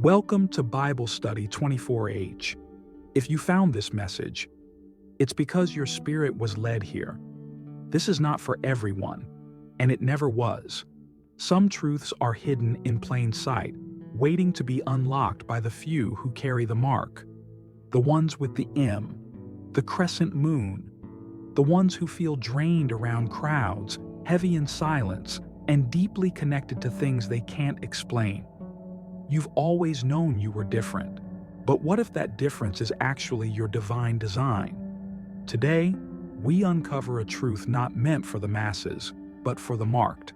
Welcome to Bible Study 24H. If you found this message, it's because your spirit was led here. This is not for everyone, and it never was. Some truths are hidden in plain sight, waiting to be unlocked by the few who carry the mark. The ones with the M, the crescent moon, the ones who feel drained around crowds, heavy in silence, and deeply connected to things they can't explain. You've always known you were different, but what if that difference is actually your divine design? Today, we uncover a truth not meant for the masses, but for the marked.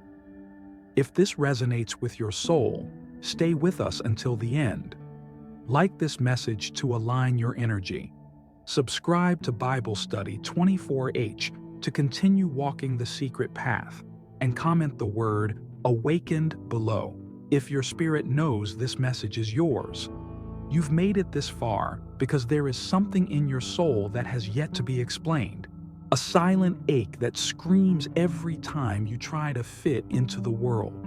If this resonates with your soul, stay with us until the end. Like this message to align your energy. Subscribe to Bible Study 24H to continue walking the secret path, and comment the word "awakened" below if your spirit knows this message is yours. You've made it this far because there is something in your soul that has yet to be explained. A silent ache that screams every time you try to fit into the world.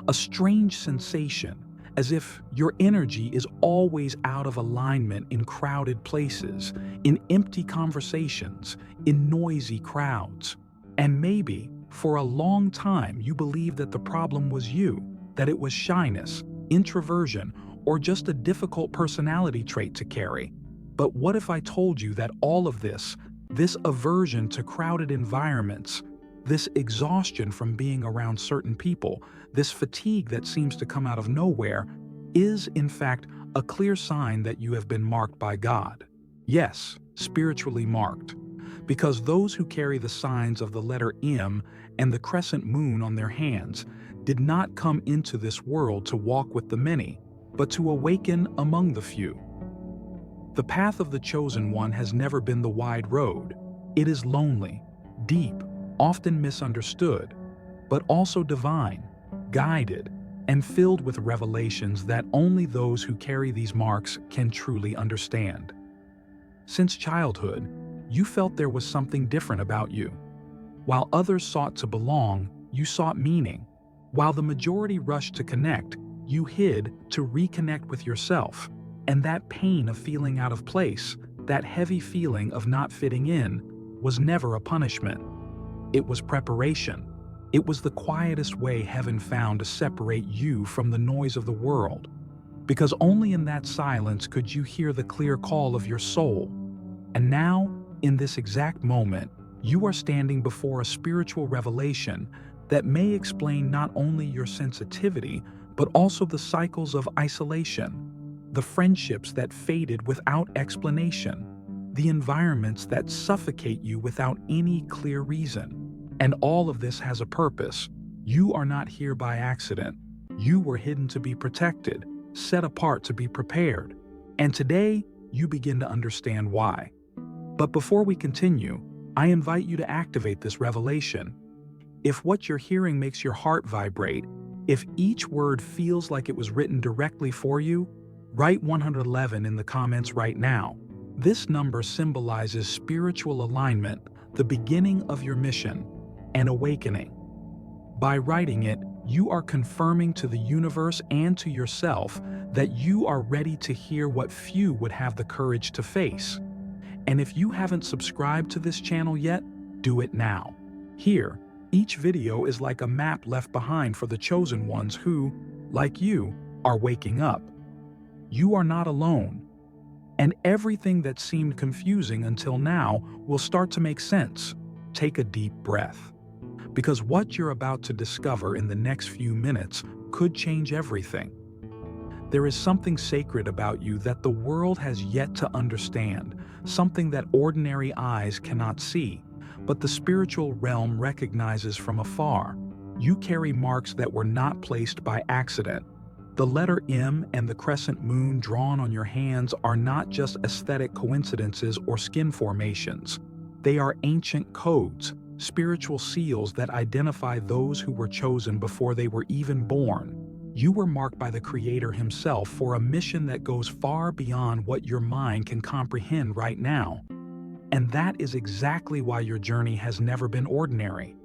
A strange sensation, as if your energy is always out of alignment in crowded places, in empty conversations, in noisy crowds. And maybe, for a long time, you believed that the problem was you, that it was shyness, introversion, or just a difficult personality trait to carry. But what if I told you that all of this aversion to crowded environments, this exhaustion from being around certain people, this fatigue that seems to come out of nowhere, is in fact a clear sign that you have been marked by God? Yes, spiritually marked. Because those who carry the signs of the letter M and the crescent moon on their hands did not come into this world to walk with the many, but to awaken among the few. The path of the chosen one has never been the wide road. It is lonely, deep, often misunderstood, but also divine, guided, and filled with revelations that only those who carry these marks can truly understand. Since childhood, you felt there was something different about you. While others sought to belong, you sought meaning. While the majority rushed to connect, you hid to reconnect with yourself. And that pain of feeling out of place, that heavy feeling of not fitting in, was never a punishment. It was preparation. It was the quietest way heaven found to separate you from the noise of the world. Because only in that silence could you hear the clear call of your soul. And now, in this exact moment, you are standing before a spiritual revelation that may explain not only your sensitivity, but also the cycles of isolation, the friendships that faded without explanation, the environments that suffocate you without any clear reason. And all of this has a purpose. You are not here by accident. You were hidden to be protected, set apart to be prepared. And today, you begin to understand why. But before we continue, I invite you to activate this revelation. If what you're hearing makes your heart vibrate, if each word feels like it was written directly for you, write 111 in the comments right now. This number symbolizes spiritual alignment, the beginning of your mission, and awakening. By writing it, you are confirming to the universe and to yourself that you are ready to hear what few would have the courage to face. And if you haven't subscribed to this channel yet, do it now. Here, each video is like a map left behind for the chosen ones who, like you, are waking up. You are not alone. And everything that seemed confusing until now will start to make sense. Take a deep breath. Because what you're about to discover in the next few minutes could change everything. There is something sacred about you that the world has yet to understand, something that ordinary eyes cannot see, but the spiritual realm recognizes from afar. You carry marks that were not placed by accident. The letter M and the crescent moon drawn on your hands are not just aesthetic coincidences or skin formations. They are ancient codes, spiritual seals that identify those who were chosen before they were even born. You were marked by the Creator Himself for a mission that goes far beyond what your mind can comprehend right now. And that is exactly why your journey has never been ordinary.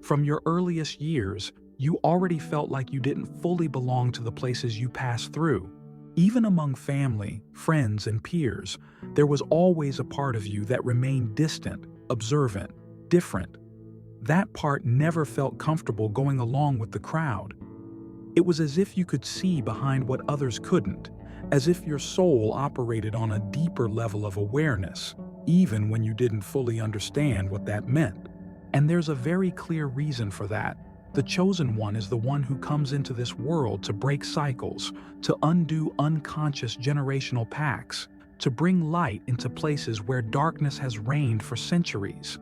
From your earliest years, you already felt like you didn't fully belong to the places you passed through. Even among family, friends, and peers, there was always a part of you that remained distant, observant, different. That part never felt comfortable going along with the crowd. It was as if you could see behind what others couldn't, as if your soul operated on a deeper level of awareness, even when you didn't fully understand what that meant. And there's a very clear reason for that. The chosen one is the one who comes into this world to break cycles, to undo unconscious generational pacts, to bring light into places where darkness has reigned for centuries.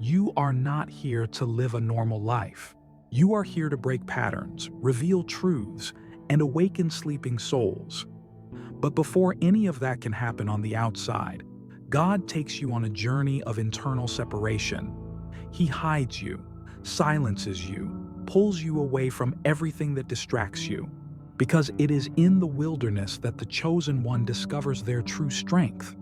You are not here to live a normal life. You are here to break patterns, reveal truths, and awaken sleeping souls. But before any of that can happen on the outside, God takes you on a journey of internal separation. He hides you, silences you, pulls you away from everything that distracts you, because it is in the wilderness that the chosen one discovers their true strength,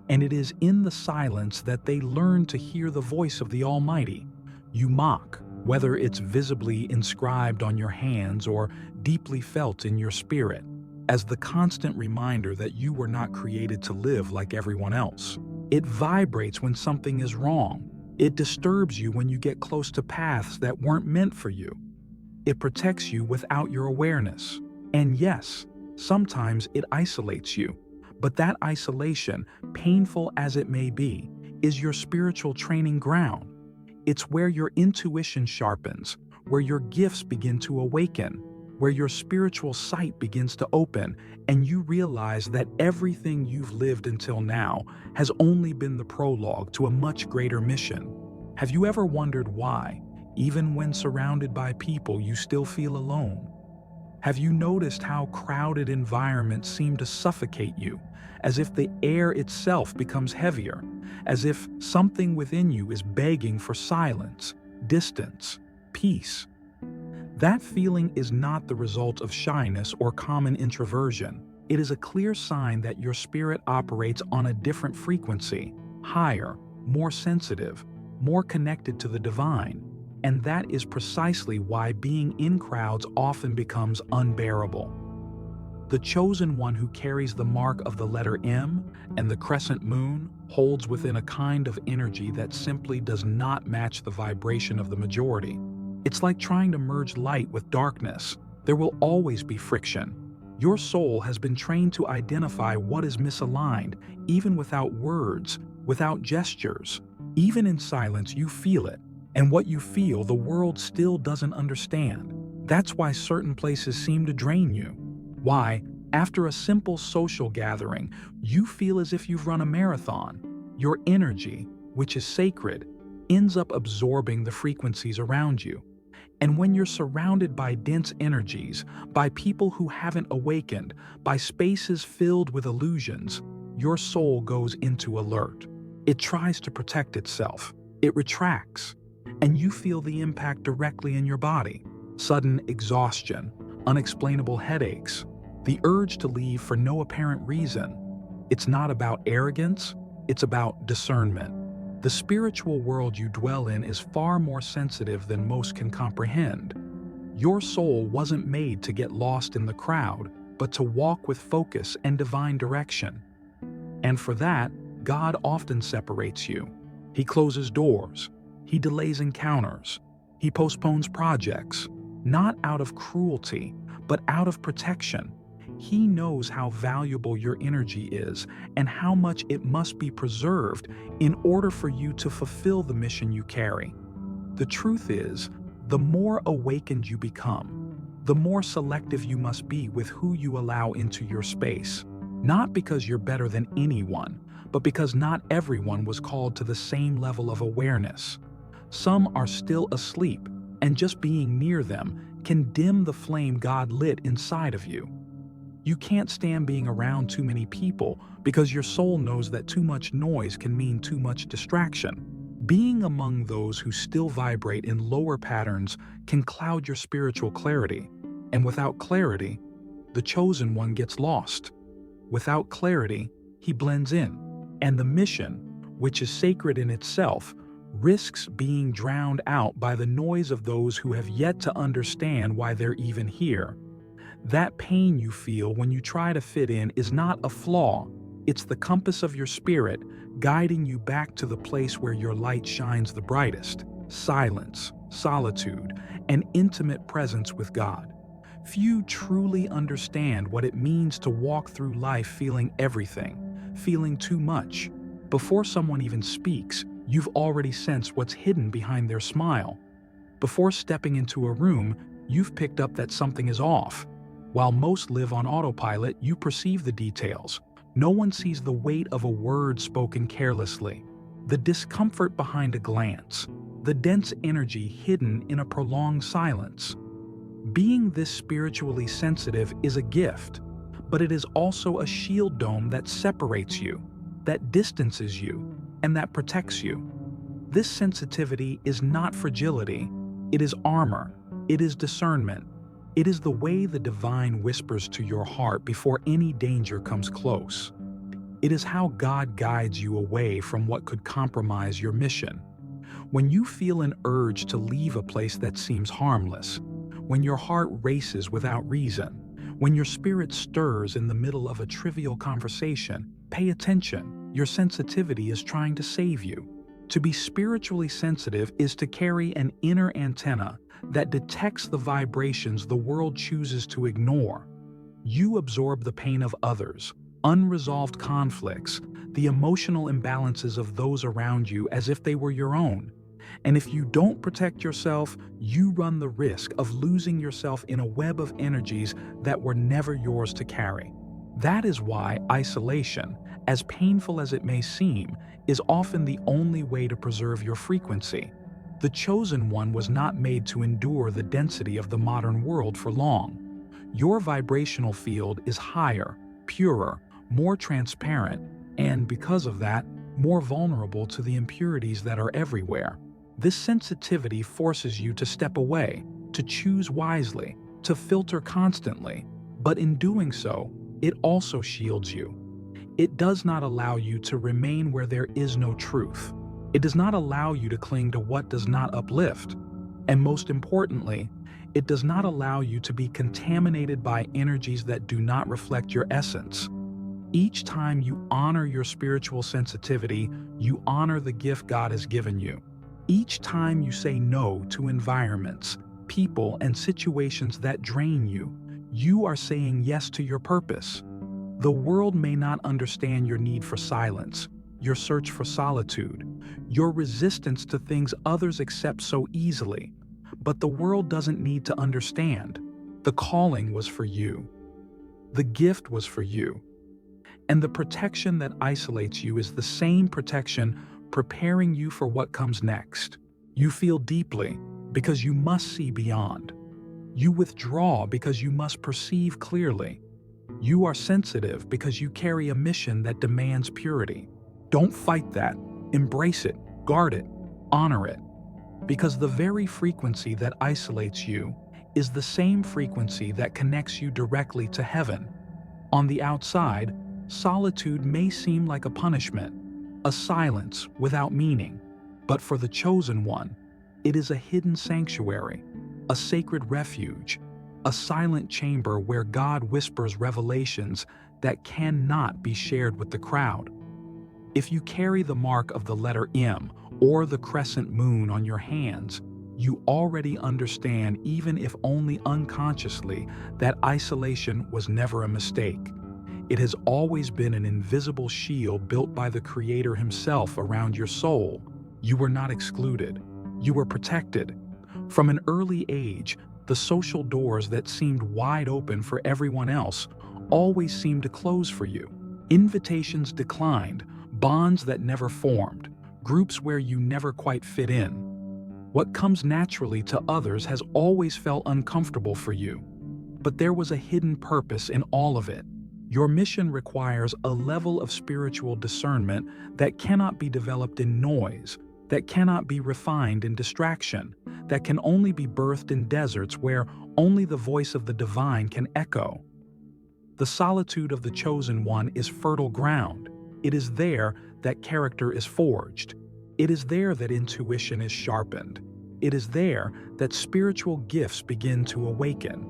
and it is in the silence that they learn to hear the voice of the Almighty. You mock, whether it's visibly inscribed on your hands or deeply felt in your spirit, as the constant reminder that you were not created to live like everyone else. It vibrates when something is wrong. It disturbs you when you get close to paths that weren't meant for you. It protects you without your awareness. And yes, sometimes it isolates you. But that isolation, painful as it may be, is your spiritual training ground. It's where your intuition sharpens, where your gifts begin to awaken, where your spiritual sight begins to open, and you realize that everything you've lived until now has only been the prologue to a much greater mission. Have you ever wondered why, even when surrounded by people, you still feel alone? Have you noticed how crowded environments seem to suffocate you, as if the air itself becomes heavier, as if something within you is begging for silence, distance, peace? That feeling is not the result of shyness or common introversion. It is a clear sign that your spirit operates on a different frequency, higher, more sensitive, more connected to the divine. And that is precisely why being in crowds often becomes unbearable. The chosen one who carries the mark of the letter M and the crescent moon holds within a kind of energy that simply does not match the vibration of the majority. It's like trying to merge light with darkness. There will always be friction. Your soul has been trained to identify what is misaligned, even without words, without gestures. Even in silence, you feel it. And what you feel, the world still doesn't understand. That's why certain places seem to drain you. Why, after a simple social gathering, you feel as if you've run a marathon. Your energy, which is sacred, ends up absorbing the frequencies around you. And when you're surrounded by dense energies, by people who haven't awakened, by spaces filled with illusions, your soul goes into alert. It tries to protect itself. It retracts. And you feel the impact directly in your body. Sudden exhaustion, unexplainable headaches, the urge to leave for no apparent reason. It's not about arrogance, it's about discernment. The spiritual world you dwell in is far more sensitive than most can comprehend. Your soul wasn't made to get lost in the crowd, but to walk with focus and divine direction. And for that, God often separates you. He closes doors. He delays encounters. He postpones projects, not out of cruelty, but out of protection. He knows how valuable your energy is and how much it must be preserved in order for you to fulfill the mission you carry. The truth is, the more awakened you become, the more selective you must be with who you allow into your space. Not because you're better than anyone, but because not everyone was called to the same level of awareness. Some are still asleep, and just being near them can dim the flame God lit inside of you. You can't stand being around too many people because your soul knows that too much noise can mean too much distraction. Being among those who still vibrate in lower patterns can cloud your spiritual clarity. And without clarity, the chosen one gets lost. Without clarity, he blends in. And the mission, which is sacred in itself, risks being drowned out by the noise of those who have yet to understand why they're even here. That pain you feel when you try to fit in is not a flaw. It's the compass of your spirit guiding you back to the place where your light shines the brightest: silence, solitude, and intimate presence with God. Few truly understand what it means to walk through life feeling everything, feeling too much. Before someone even speaks, you've already sensed what's hidden behind their smile. Before stepping into a room, you've picked up that something is off. While most live on autopilot, you perceive the details. No one sees the weight of a word spoken carelessly, the discomfort behind a glance, the dense energy hidden in a prolonged silence. Being this spiritually sensitive is a gift, but it is also a shield dome that separates you, that distances you, and that protects you. This sensitivity is not fragility, it is armor, it is discernment. It is the way the divine whispers to your heart before any danger comes close. It is how God guides you away from what could compromise your mission. When you feel an urge to leave a place that seems harmless, when your heart races without reason, when your spirit stirs in the middle of a trivial conversation, pay attention. Your sensitivity is trying to save you. To be spiritually sensitive is to carry an inner antenna that detects the vibrations the world chooses to ignore. You absorb the pain of others, unresolved conflicts, the emotional imbalances of those around you as if they were your own. And if you don't protect yourself, you run the risk of losing yourself in a web of energies that were never yours to carry. That is why isolation, as painful as it may seem, is often the only way to preserve your frequency. The chosen one was not made to endure the density of the modern world for long. Your vibrational field is higher, purer, more transparent, and because of that, more vulnerable to the impurities that are everywhere. This sensitivity forces you to step away, to choose wisely, to filter constantly, but in doing so, it also shields you. It does not allow you to remain where there is no truth. It does not allow you to cling to what does not uplift. And most importantly, it does not allow you to be contaminated by energies that do not reflect your essence. Each time you honor your spiritual sensitivity, you honor the gift God has given you. Each time you say no to environments, people, and situations that drain you, you are saying yes to your purpose. The world may not understand your need for silence, your search for solitude, your resistance to things others accept so easily. But the world doesn't need to understand. The calling was for you. The gift was for you. And the protection that isolates you is the same protection preparing you for what comes next. You feel deeply because you must see beyond. You withdraw because you must perceive clearly. You are sensitive because you carry a mission that demands purity. Don't fight that. Embrace it, guard it, honor it. Because the very frequency that isolates you is the same frequency that connects you directly to heaven. On the outside, solitude may seem like a punishment, a silence without meaning. But for the chosen one, it is a hidden sanctuary, a sacred refuge, a silent chamber where God whispers revelations that cannot be shared with the crowd. If you carry the mark of the letter M or the crescent moon on your hands, you already understand, even if only unconsciously, that isolation was never a mistake. It has always been an invisible shield built by the Creator Himself around your soul. You were not excluded. You were protected. From an early age, the social doors that seemed wide open for everyone else always seemed to close for you. Invitations declined, bonds that never formed, groups where you never quite fit in. What comes naturally to others has always felt uncomfortable for you. But there was a hidden purpose in all of it. Your mission requires a level of spiritual discernment that cannot be developed in noise, that cannot be refined in distraction, that can only be birthed in deserts where only the voice of the divine can echo. The solitude of the chosen one is fertile ground. It is there that character is forged. It is there that intuition is sharpened. It is there that spiritual gifts begin to awaken.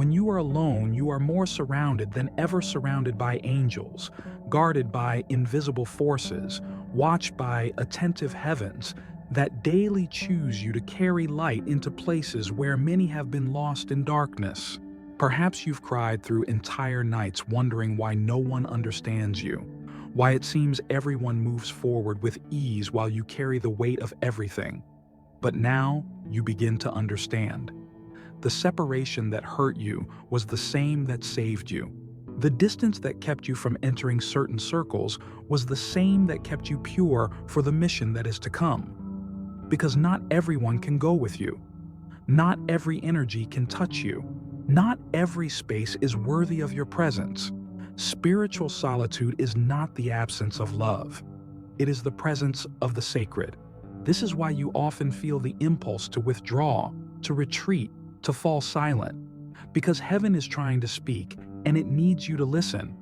When you are alone, you are more surrounded than ever surrounded by angels, guarded by invisible forces, watched by attentive heavens that daily choose you to carry light into places where many have been lost in darkness. Perhaps you've cried through entire nights wondering why no one understands you, why it seems everyone moves forward with ease while you carry the weight of everything. But now you begin to understand. The separation that hurt you was the same that saved you. The distance that kept you from entering certain circles was the same that kept you pure for the mission that is to come. Because not everyone can go with you. Not every energy can touch you. Not every space is worthy of your presence. Spiritual solitude is not the absence of love. It is the presence of the sacred. This is why you often feel the impulse to withdraw, to retreat, to fall silent. Because heaven is trying to speak, and it needs you to listen.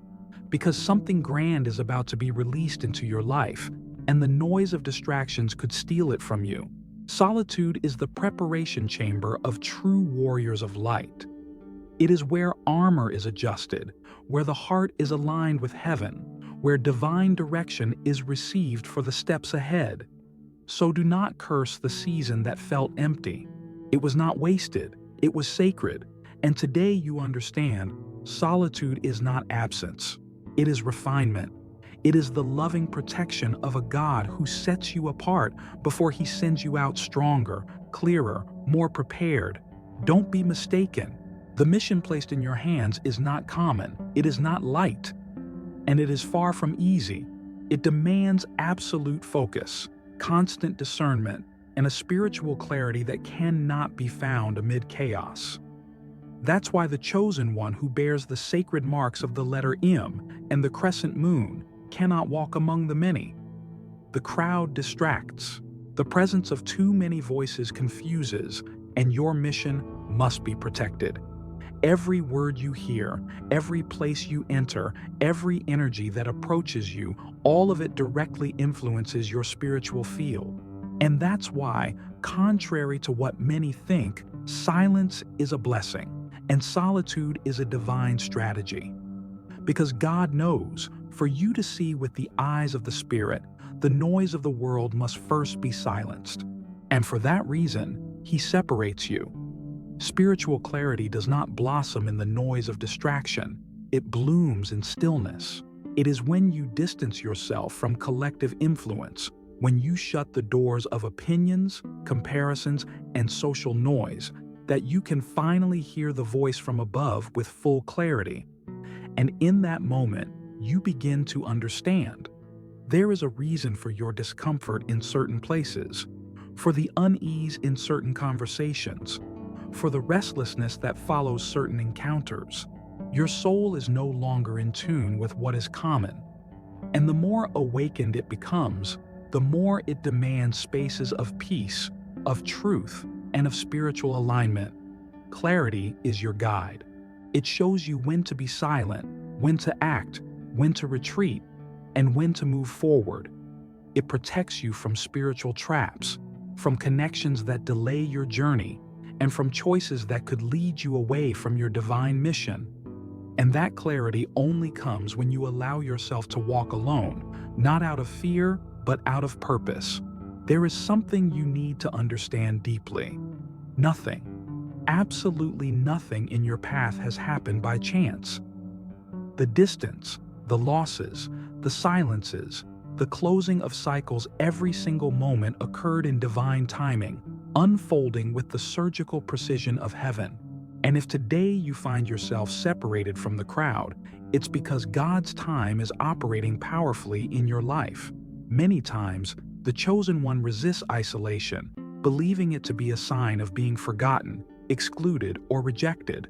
Because something grand is about to be released into your life, and the noise of distractions could steal it from you. Solitude is the preparation chamber of true warriors of light. It is where armor is adjusted, where the heart is aligned with heaven, where divine direction is received for the steps ahead. So do not curse the season that felt empty. It was not wasted, it was sacred. And today you understand, solitude is not absence. It is refinement. It is the loving protection of a God who sets you apart before he sends you out stronger, clearer, more prepared. Don't be mistaken. The mission placed in your hands is not common. It is not light. And it is far from easy. It demands absolute focus, constant discernment, and a spiritual clarity that cannot be found amid chaos. That's why the chosen one who bears the sacred marks of the letter M and the crescent moon cannot walk among the many. The crowd distracts. The presence of too many voices confuses, and your mission must be protected. Every word you hear, every place you enter, every energy that approaches you, all of it directly influences your spiritual field. And that's why, contrary to what many think, silence is a blessing, and solitude is a divine strategy. Because God knows, for you to see with the eyes of the Spirit, the noise of the world must first be silenced. And for that reason, He separates you. Spiritual clarity does not blossom in the noise of distraction. It blooms in stillness. It is when you distance yourself from collective influence, when you shut the doors of opinions, comparisons, and social noise, that you can finally hear the voice from above with full clarity. And in that moment, you begin to understand. There is a reason for your discomfort in certain places, for the unease in certain conversations, for the restlessness that follows certain encounters. Your soul is no longer in tune with what is common. And the more awakened it becomes, the more it demands spaces of peace, of truth, and of spiritual alignment. Clarity is your guide. It shows you when to be silent, when to act, when to retreat, and when to move forward. It protects you from spiritual traps, from connections that delay your journey, and from choices that could lead you away from your divine mission. And that clarity only comes when you allow yourself to walk alone, not out of fear, but out of purpose. There is something you need to understand deeply. Nothing, absolutely nothing in your path has happened by chance. The distance, the losses, the silences, the closing of cycles, every single moment occurred in divine timing, unfolding with the surgical precision of heaven. And if today you find yourself separated from the crowd, it's because God's time is operating powerfully in your life. Many times, the chosen one resists isolation, believing it to be a sign of being forgotten, excluded, or rejected.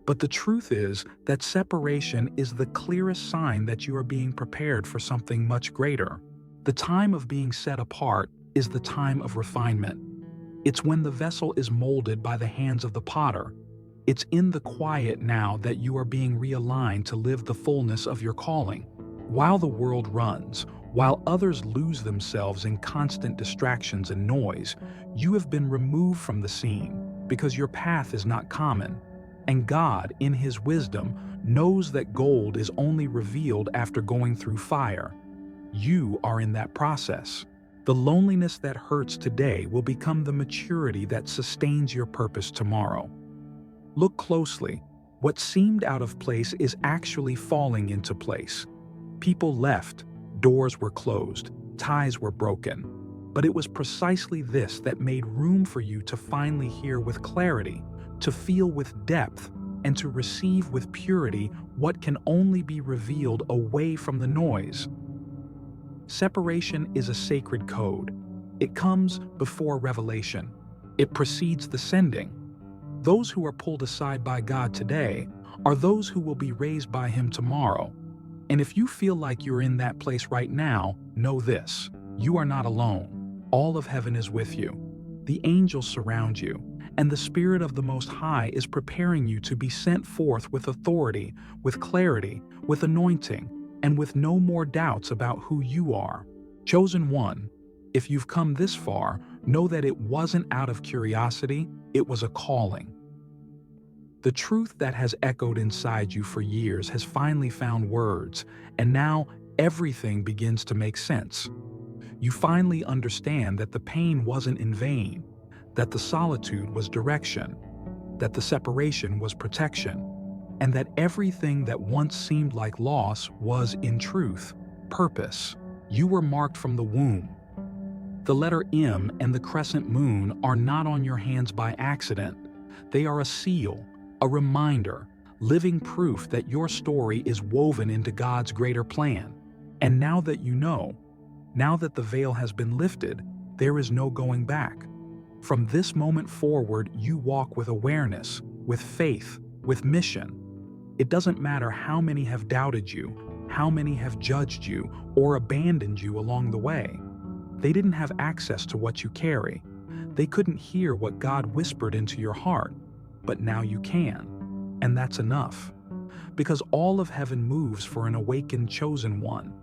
But the truth is that separation is the clearest sign that you are being prepared for something much greater. The time of being set apart is the time of refinement. It's when the vessel is molded by the hands of the potter. It's in the quiet now that you are being realigned to live the fullness of your calling. While the world runs, while others lose themselves in constant distractions and noise, you have been removed from the scene because your path is not common. And God, in His wisdom, knows that gold is only revealed after going through fire. You are in that process. The loneliness that hurts today will become the maturity that sustains your purpose tomorrow. Look closely. What seemed out of place is actually falling into place. People left, doors were closed, ties were broken. But it was precisely this that made room for you to finally hear with clarity, to feel with depth, and to receive with purity what can only be revealed away from the noise. Separation is a sacred code. It comes before revelation. It precedes the sending. Those who are pulled aside by God today are those who will be raised by Him tomorrow. And if you feel like you're in that place right now, know this: you are not alone. All of heaven is with you. The angels surround you, and the Spirit of the Most High is preparing you to be sent forth with authority, with clarity, with anointing, and with no more doubts about who you are. Chosen one, if you've come this far, know that it wasn't out of curiosity, it was a calling. The truth that has echoed inside you for years has finally found words, and now everything begins to make sense. You finally understand that the pain wasn't in vain, that the solitude was direction, that the separation was protection, and that everything that once seemed like loss was, in truth, purpose. You were marked from the womb. The letter M and the crescent moon are not on your hands by accident. They are a seal, a reminder, living proof that your story is woven into God's greater plan. And now that you know, now that the veil has been lifted, there is no going back. From this moment forward, you walk with awareness, with faith, with mission. It doesn't matter how many have doubted you, how many have judged you, or abandoned you along the way. They didn't have access to what you carry. They couldn't hear what God whispered into your heart, but now you can. And that's enough. Because all of heaven moves for an awakened chosen one,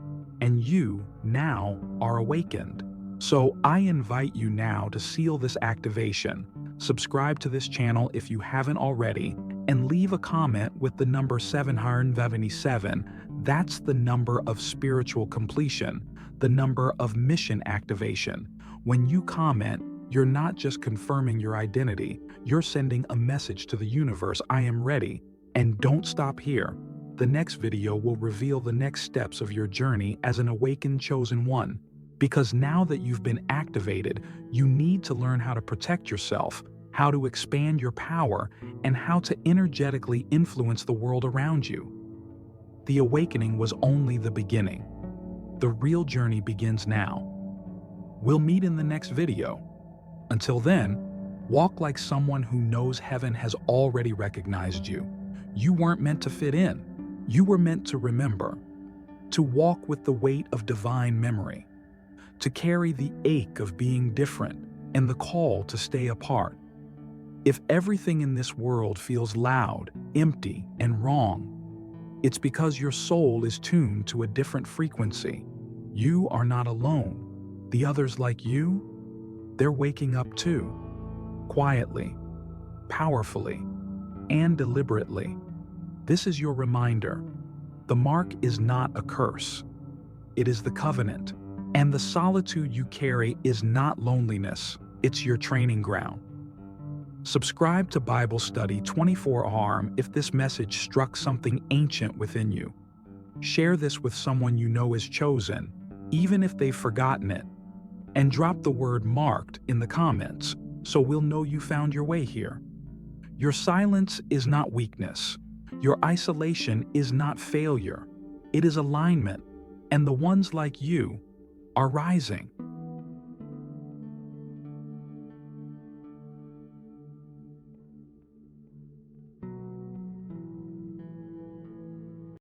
and you now are awakened. So I invite you now to seal this activation. Subscribe to this channel if you haven't already, and leave a comment with the number 777. That's the number of spiritual completion, the number of mission activation. When you comment, you're not just confirming your identity, you're sending a message to the universe: I am ready. And don't stop here. The next video will reveal the next steps of your journey as an awakened chosen one. Because now that you've been activated, you need to learn how to protect yourself, how to expand your power, and how to energetically influence the world around you. The awakening was only the beginning. The real journey begins now. We'll meet in the next video. Until then, walk like someone who knows heaven has already recognized you. You weren't meant to fit in. You were meant to remember, to walk with the weight of divine memory, to carry the ache of being different and the call to stay apart. If everything in this world feels loud, empty, and wrong, it's because your soul is tuned to a different frequency. You are not alone. The others like you, they're waking up too. Quietly, powerfully, and deliberately. This is your reminder. The mark is not a curse. It is the covenant. And the solitude you carry is not loneliness. It's your training ground. Subscribe to Bible Study 24 if this message struck something ancient within you. Share this with someone you know is chosen, even if they've forgotten it. And drop the word marked in the comments so we'll know you found your way here. Your silence is not weakness. Your isolation is not failure. It is alignment. And the ones like you are rising.